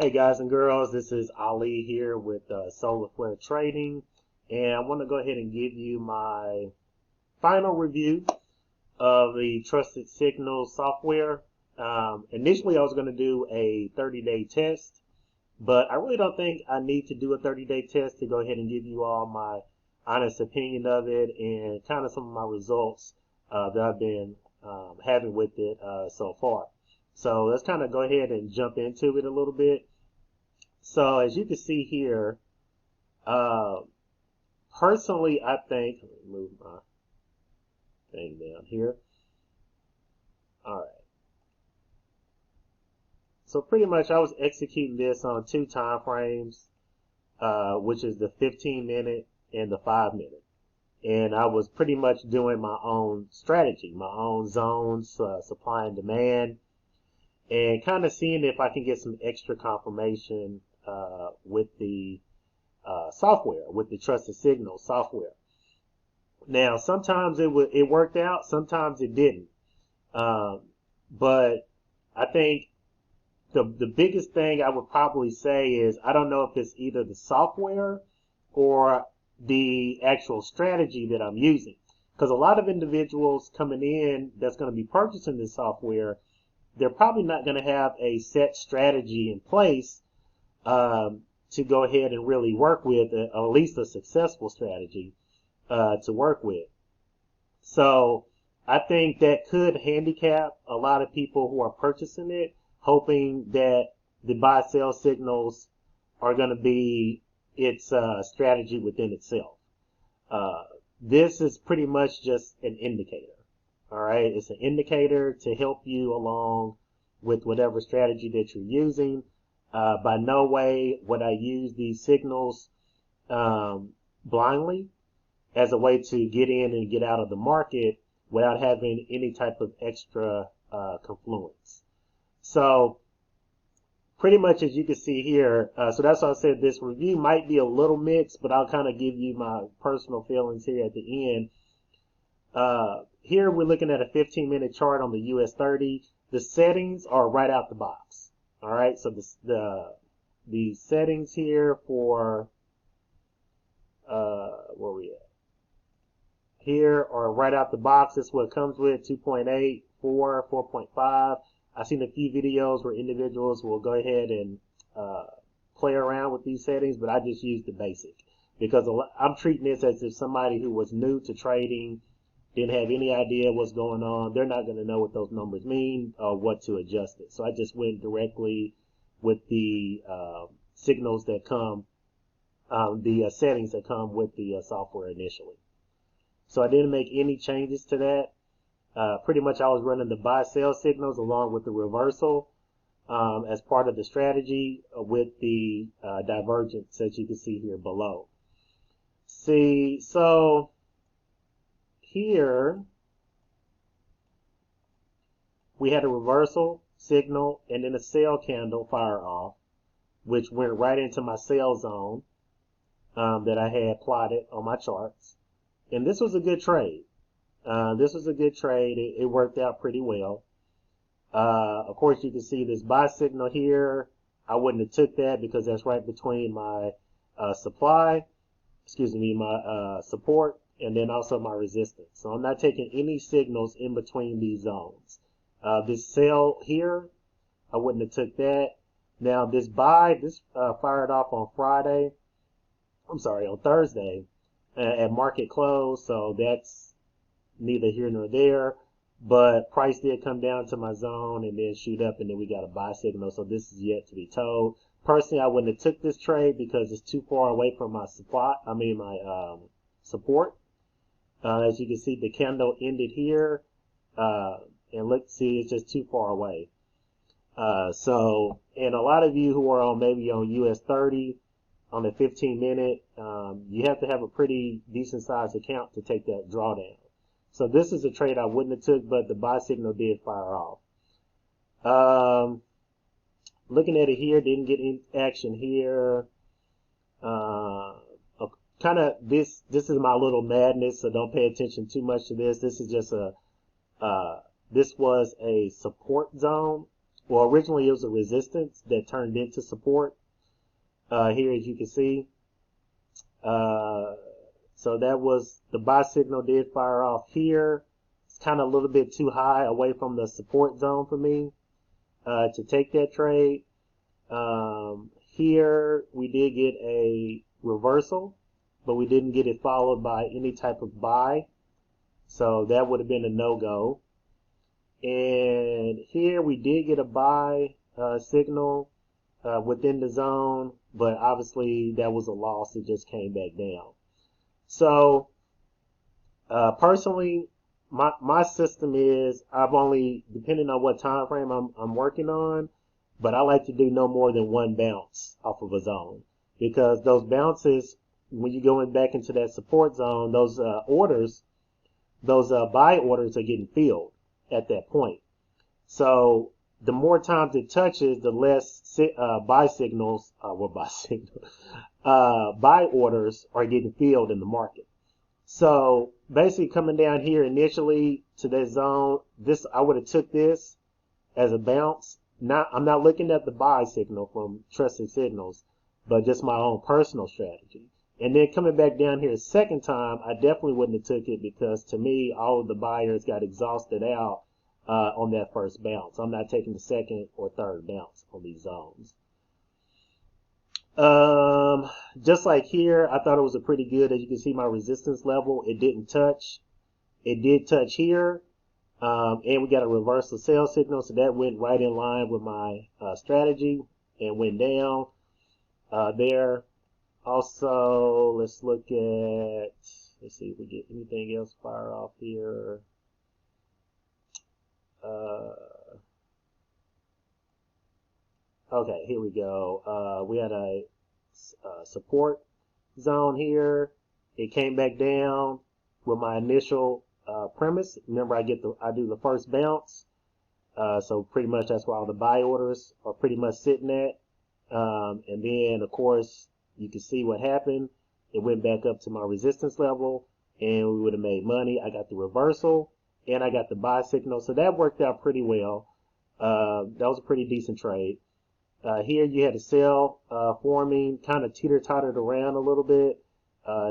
Hey guys and girls, this is Ali here with Solar Flare Trading, and I want to go ahead and give you my final review of the Trusted Signals software. Initially, I was going to do a 30-day test, but I really don't think I need to do a 30-day test to go ahead and give you all my honest opinion of it and kind of some of my results that I've been having with it so far. So let's kind of go ahead and jump into it a little bit. So as you can see here, uh, personally, I think, let me move my thing down here. All right. So pretty much I was executing this on two time frames, which is the 15-minute and the 5-minute. And I was pretty much doing my own strategy, my own zones, supply and demand, and kind of seeing if I can get some extra confirmation with the software, with the Trusted Signals software. Now, sometimes it worked out, sometimes it didn't. But I think the biggest thing I would probably say is I don't know if it's either the software or the actual strategy that I'm using. Because a lot of individuals coming in that's going to be purchasing this software, they're probably not going to have a set strategy in place to go ahead and really work with, at least a successful strategy to work with. So I think that could handicap a lot of people who are purchasing it, hoping that the buy sell signals are going to be its strategy within itself. This is pretty much just an indicator. All right, it's an indicator to help you along with whatever strategy that you're using. By no way would I use these signals blindly as a way to get in and get out of the market without having any type of extra confluence. So pretty much as you can see here, so that's why I said this review might be a little mixed, but I'll kind of give you my personal feelings here at the end. Here we're looking at a 15-minute chart on the US 30. The settings are right out the box. All right, so the settings here for where we at? Here are right out the box. This is what it comes with: 2.8, 4, 4.5. I've seen a few videos where individuals will go ahead and play around with these settings, but I just use the basic because I'm treating this as if somebody who was new to trading, didn't have any idea what's going on. They're not going to know what those numbers mean or what to adjust it. So I just went directly with the signals that come, the settings that come with the software initially. So I didn't make any changes to that. Pretty much I was running the buy sell signals along with the reversal as part of the strategy with the divergence that you can see here below. See, so here we had a reversal signal and then a sell candle fire off, which went right into my sell zone that I had plotted on my charts. And this was a good trade. This was a good trade. It worked out pretty well. Of course, you can see this buy signal here. I wouldn't have took that because that's right between my my support and then also my resistance. So I'm not taking any signals in between these zones. This sell here, I wouldn't have took that. Now this buy, this fired off on Thursday at market close. So that's neither here nor there. But price did come down to my zone and then shoot up, and then we got a buy signal. So this is yet to be told. Personally, I wouldn't have took this trade because it's too far away from my support. As you can see, the candle ended here, and let's see, it's just too far away. And a lot of you who are maybe on US 30 on the 15-minute, you have to have a pretty decent sized account to take that drawdown. So this is a trade I wouldn't have took, but the buy signal did fire off. Looking at it here, didn't get any action here. Kind of this is my little madness, so don't pay attention too much to this. This is just this was a support zone well, originally it was a resistance that turned into support. Here, as you can see, so that was the buy signal did fire off here. It's kind of a little bit too high away from the support zone for me to take that trade. Here we did get a reversal, but we didn't get it followed by any type of buy, so that would have been a no-go. And here we did get a buy signal within the zone, but obviously that was a loss. It just came back down. So personally, my system is I've only, depending on what time frame I'm working on, but I like to do no more than one bounce off of a zone, because those bounces, when you go back into that support zone, those orders, those buy orders are getting filled at that point. So the more times it touches, the less buy orders are getting filled in the market. So basically coming down here initially to that zone, this I would have took this as a bounce. I'm not looking at the buy signal from Trusted Signals, but just my own personal strategy. And then coming back down here a second time, I definitely wouldn't have took it, because to me, all of the buyers got exhausted out on that first bounce. I'm not taking the second or third bounce on these zones. Just like here, I thought it was a pretty good, as you can see, my resistance level, it didn't touch. It did touch here. And we got a reversal sell signal, so that went right in line with my strategy and went down there. Also, let's see if we get anything else fire off here. Okay, here we go. We had a support zone here. It came back down with my initial premise. Remember, I do the first bounce. So pretty much that's where all the buy orders are pretty much sitting at. And then, of course, you can see what happened. It went back up to my resistance level, and we would have made money. I got the reversal, and I got the buy signal, so that worked out pretty well. That was a pretty decent trade. Here you had a sell forming, kind of teeter-tottered around a little bit.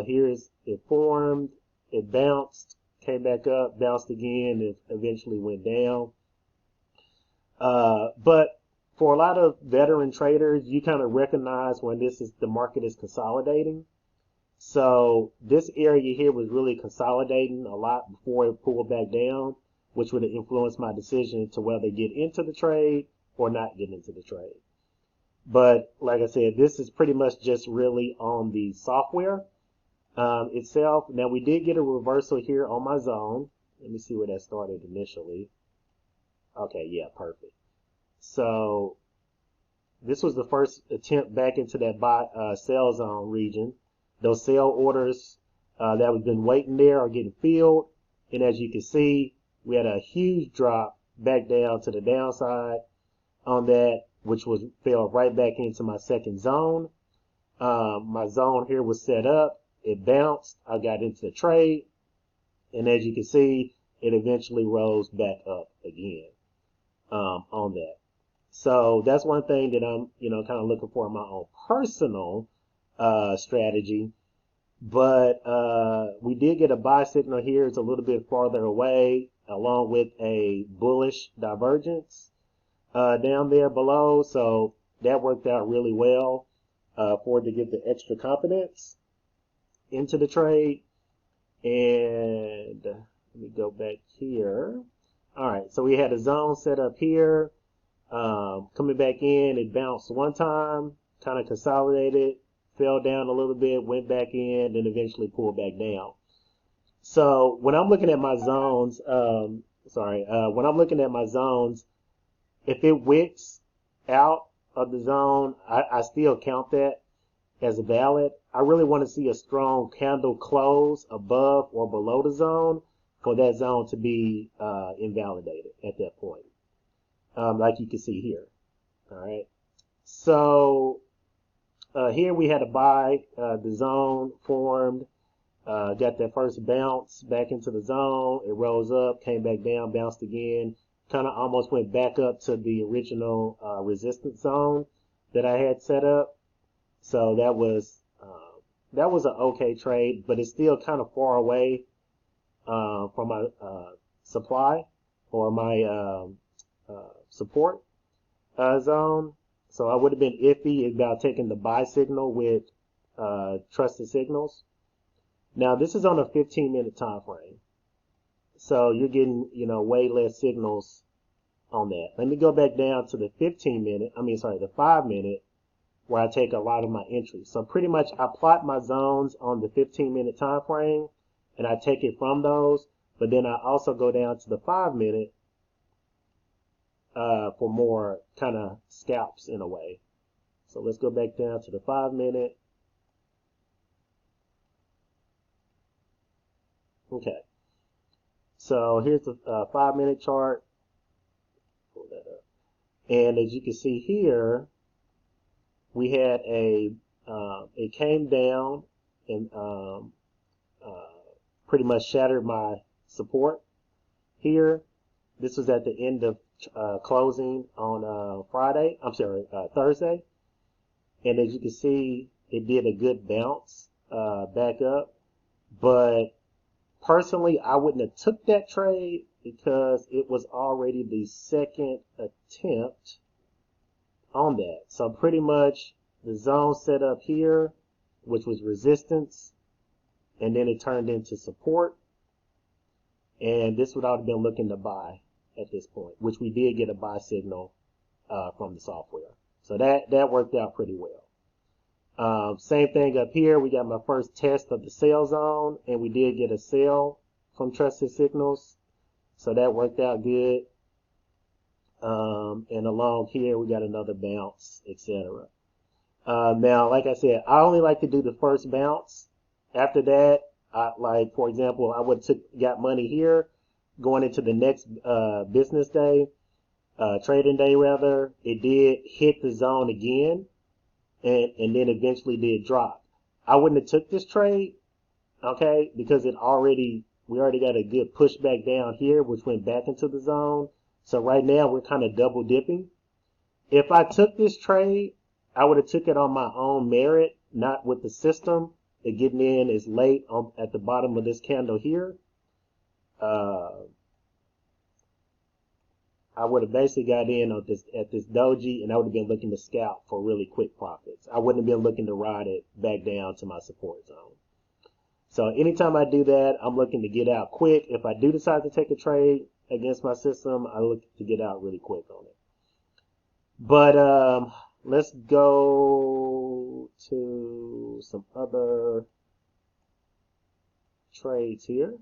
Here's it formed, it bounced, came back up, bounced again, and eventually went down. But for a lot of veteran traders, you kind of recognize when the market is consolidating. So this area here was really consolidating a lot before it pulled back down, which would have influenced my decision to whether get into the trade or not get into the trade. But like I said, this is pretty much just really on the software itself. Now we did get a reversal here on my zone. Let me see where that started initially. Okay, yeah, perfect. So this was the first attempt back into that buy sell zone region. Those sell orders that have been waiting there are getting filled. And as you can see, we had a huge drop back down to the downside on that, which fell right back into my second zone. My zone here was set up. It bounced. I got into the trade. And as you can see, it eventually rose back up again on that. So that's one thing that I'm, kind of looking for in my own personal strategy. But we did get a buy signal here. It's a little bit farther away, along with a bullish divergence down there below. So that worked out really well for it to give the extra confidence into the trade. And let me go back here. All right, so we had a zone set up here. Coming back in, it bounced one time, kind of consolidated, fell down a little bit, went back in, then eventually pulled back down. So when I'm looking at my zones, when I'm looking at my zones, if it wicks out of the zone, I still count that as a valid. I really want to see a strong candle close above or below the zone for that zone to be invalidated at that point, like you can see here. All right. So here we had a buy. The zone formed. Got that first bounce back into the zone. It rose up, came back down, bounced again, kind of almost went back up to the original resistance zone that I had set up. So that was an okay trade, but it's still kind of far away from my supply or my support zone. So I would have been iffy about taking the buy signal with trusted signals. Now this is on a 15-minute time frame, so you're getting way less signals on that. Let me go back down to the 5-minute, where I take a lot of my entries. So pretty much I plot my zones on the 15-minute time frame, and I take it from those. But then I also go down to the 5-minute for more kind of scalps in a way. So let's go back down to the 5-minute. Okay. So here's the 5-minute chart. Pull that up. And as you can see here, we had it came down and pretty much shattered my support here. This was at the end of closing on Thursday. And as you can see, it did a good bounce back up. But personally, I wouldn't have took that trade because it was already the second attempt on that. So pretty much the zone set up here, which was resistance, and then it turned into support. And this would have been looking to buy at this point, which we did get a buy signal from the software. So that worked out pretty well. Same thing up here. We got my first test of the sell zone, and we did get a sell from Trusted Signals. So that worked out good. And along here, we got another bounce, etc. Now, like I said, I only like to do the first bounce. After that, like, for example, I would have got money here going into the next business day, trading day rather. It did hit the zone again, and then eventually did drop. I wouldn't have took this trade, okay, because we already got a good pushback down here, which went back into the zone. So right now we're kind of double dipping. If I took this trade, I would have took it on my own merit, not with the system. The getting in is late at the bottom of this candle here. I would have basically got in on at this doji, and I would have been looking to scalp for really quick profits. I wouldn't have been looking to ride it back down to my support zone. So anytime I do that, I'm looking to get out quick. If I do decide to take a trade against my system, I look to get out really quick on it. But let's go to some other trades here.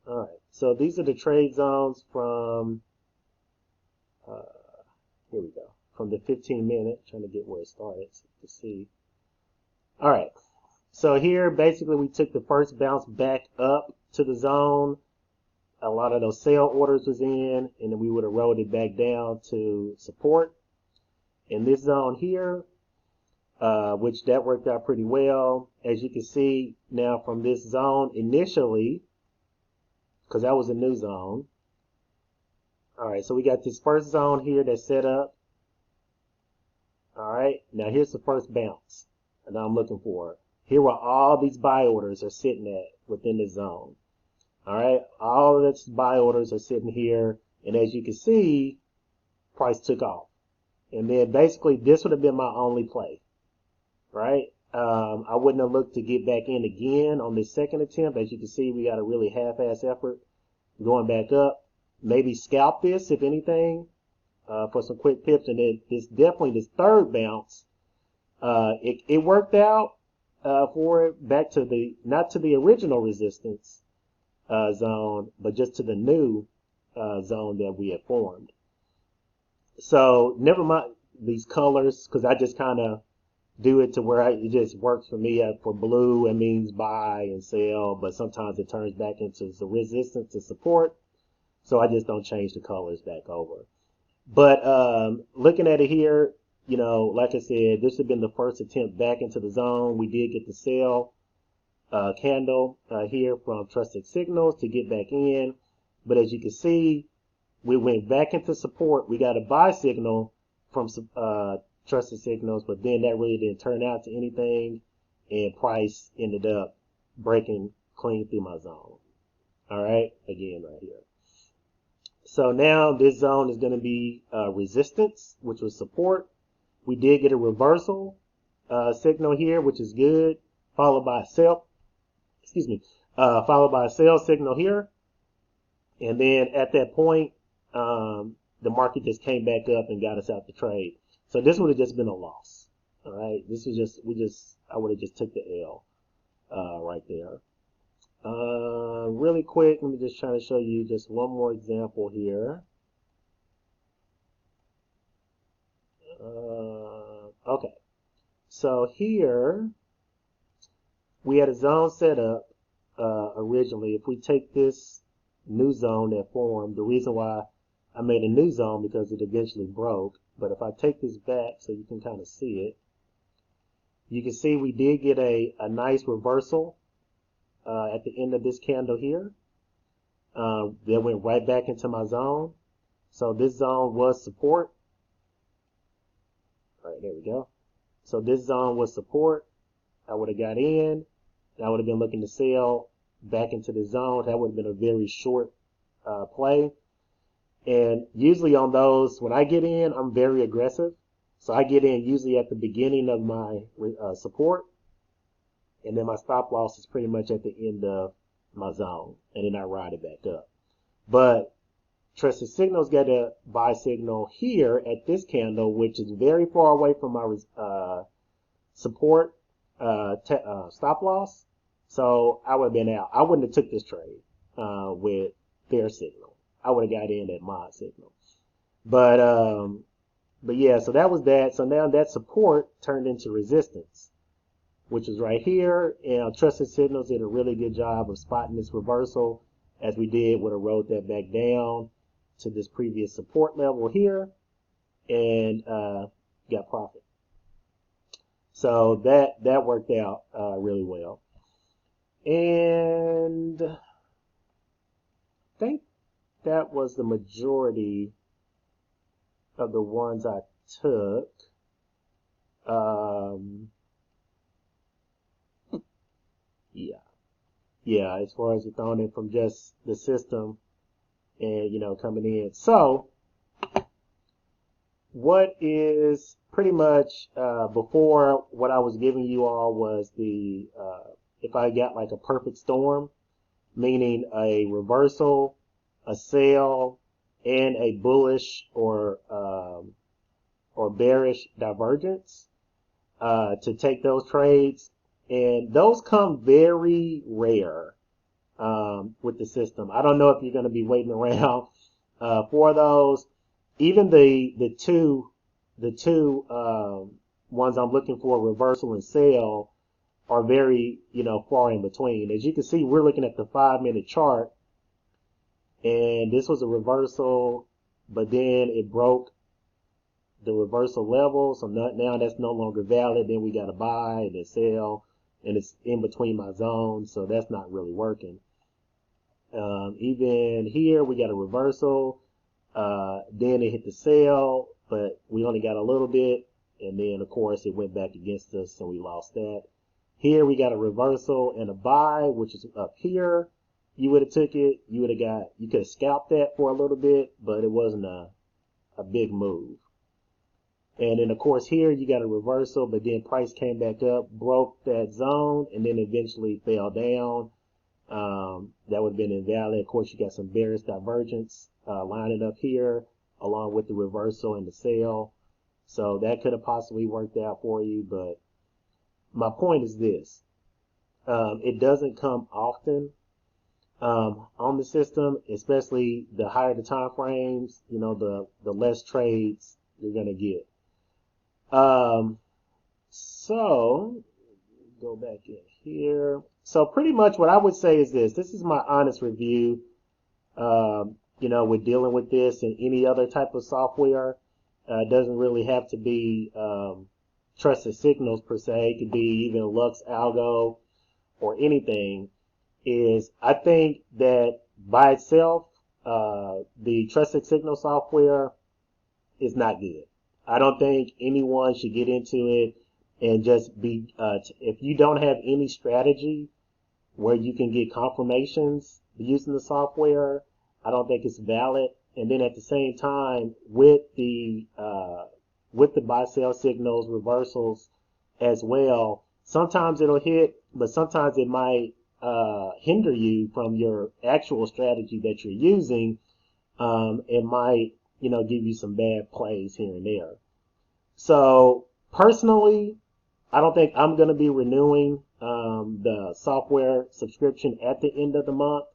All right, so these are the trade zones from here we go, from the 15-minute, trying to get where it started to see. All right, so here basically we took the first bounce back up to the zone. A lot of those sell orders was in, and then we would have rolled it back down to support in this zone here, which that worked out pretty well. As you can see now from this zone initially, because that was a new zone. All right, so we got this first zone here that's set up. All right, now here's the first bounce that I'm looking for. Here where all these buy orders are sitting at within the zone. All right, all of these buy orders are sitting here, and as you can see, price took off. And then basically this would have been my only play, right? I wouldn't have looked to get back in again on this second attempt. As you can see, we got a really half-ass effort going back up. Maybe scalp this, if anything, for some quick pips. And then this third bounce, it worked out for it back to not to the original resistance zone, but just to the new zone that we had formed. So never mind these colors, because I just kind of do it to where it just works for me. For blue, it means buy and sell, but sometimes it turns back into the resistance to support. So I just don't change the colors back over. But looking at it here, like I said, this had been the first attempt back into the zone. We did get the sell candle here from Trusted Signals to get back in. But as you can see, We went back into support. We got a buy signal from trusted signals, but then that really didn't turn out to anything, and price ended up breaking clean through my zone. All right, again right here. So now this zone is going to be resistance, which was support. We did get a reversal signal here, which is good, followed by a sell. Followed by a sell signal here, and then at that point, the market just came back up and got us out the trade. So this would have just been a loss. All right, this was just I would have just took the L right there. Really quick, let me just try to show you just one more example here. Okay, so here we had a zone set up originally. If we take this new zone that formed, the reason why I made a new zone because it eventually broke, but if I take this back so you can kind of see it, you can see we did get a nice reversal at the end of this candle here. That went right back into my zone. So this zone was support. All right, there we go. So this zone was support. I would have got in. I would have been looking to sell back into the zone. That would have been a very short play. And usually on those, when I get in, I'm very aggressive. So I get in usually at the beginning of my support. And then my stop loss is pretty much at the end of my zone. And then I ride it back up. But Trusted Signals got a buy signal here at this candle, which is very far away from my support stop loss. So I would have been out. I wouldn't have took this trade with their signal. I would have got in at my signal. But yeah, so that was that. So now that support turned into resistance, which is right here. And Trusted Signals did a really good job of spotting this reversal, as we did, would have rode that back down to this previous support level here and got profit. So that worked out really well. And I think that was the majority of the ones I took. Yeah, as far as throwing it from just the system and, coming in. So what is pretty much before, what I was giving you all was the if I got like a perfect storm, meaning a reversal, a sell, and a bullish or bearish divergence, to take those trades. And those come very rare with the system. I don't know if you're going to be waiting around for those. Even the two ones I'm looking for, reversal and sell, are very far in between. As you can see, we're looking at the 5-minute chart, and this was a reversal, but then it broke the reversal level, so now that's no longer valid. Then we got to buy and then sell, and it's in between my zones, so that's not really working. Even here we got a reversal, then it hit the sell, but we only got a little bit, and then of course it went back against us, so we lost that. Here we got a reversal and a buy, which is up here. You would have took it, you could have scalped that for a little bit, but it wasn't a big move. And then of course here you got a reversal, but then price came back up, broke that zone, and then eventually fell down. That would have been invalid. Of course, you got some bearish divergence lining up here, along with the reversal and the sell. So that could have possibly worked out for you. But my point is this: it doesn't come often on the system, especially the higher the time frames. The less trades you're gonna get. So go back in here. So pretty much what I would say is this. This is my honest review, with dealing with this and any other type of software. It doesn't really have to be Trusted Signals per se. It could be even Lux Algo or anything. I think that by itself, the trusted signal software is not good. I don't think anyone should get into it and just be, if you don't have any strategy where you can get confirmations using the software, I don't think it's valid. And then at the same time, with the buy sell signals, reversals as well, sometimes it'll hit, but sometimes it might hinder you from your actual strategy that you're using. It might, give you some bad plays here and there. So personally, I don't think I'm going to be renewing the software subscription at the end of the month.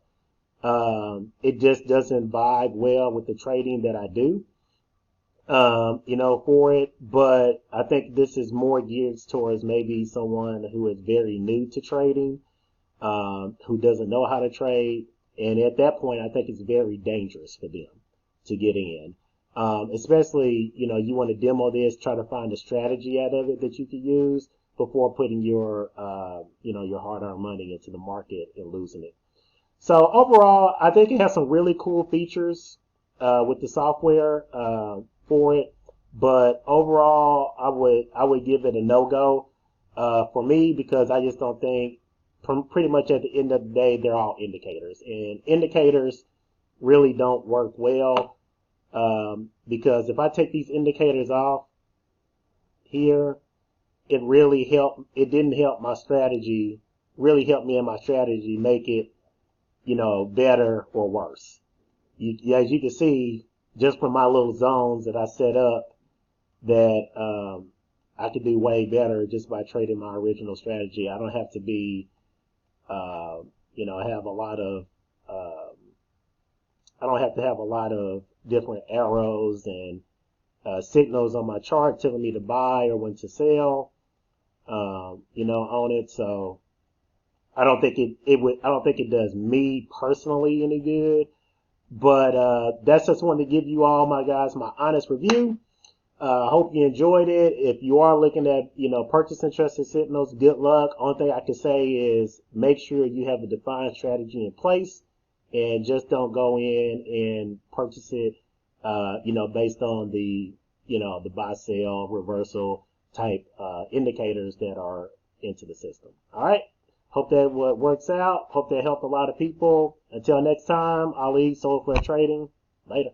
It just doesn't vibe well with the trading that I do, for it. But I think this is more geared towards maybe someone who is very new to trading, who doesn't know how to trade. And at that point, I think it's very dangerous for them to get in. Especially, you want to demo this, try to find a strategy out of it that you could use before putting your hard-earned money into the market and losing it. So overall, I think it has some really cool features with the software for it. But overall, I would give it a no-go for me, because I just don't think, pretty much at the end of the day, they're all indicators. And indicators really don't work well, because if I take these indicators off here, it didn't help my strategy, really help me in my strategy, make it, better or worse. As you can see, just from my little zones that I set up, that I could do way better just by trading my original strategy. I don't have to be, have a lot of, I don't have to have a lot of different arrows and signals on my chart telling me to buy or when to sell, on it. So I don't think I don't think it does me personally any good. But that's just wanted to give you all, my guys, my honest review. Hope you enjoyed it. If you are looking at, purchasing trusted signals, good luck. Only thing I can say is make sure you have a defined strategy in place, and just don't go in and purchase it, based on the buy, sell, reversal type indicators that are into the system. All right. Hope that works out. Hope that helped a lot of people. Until next time, Ali, Soul for Trading. Later.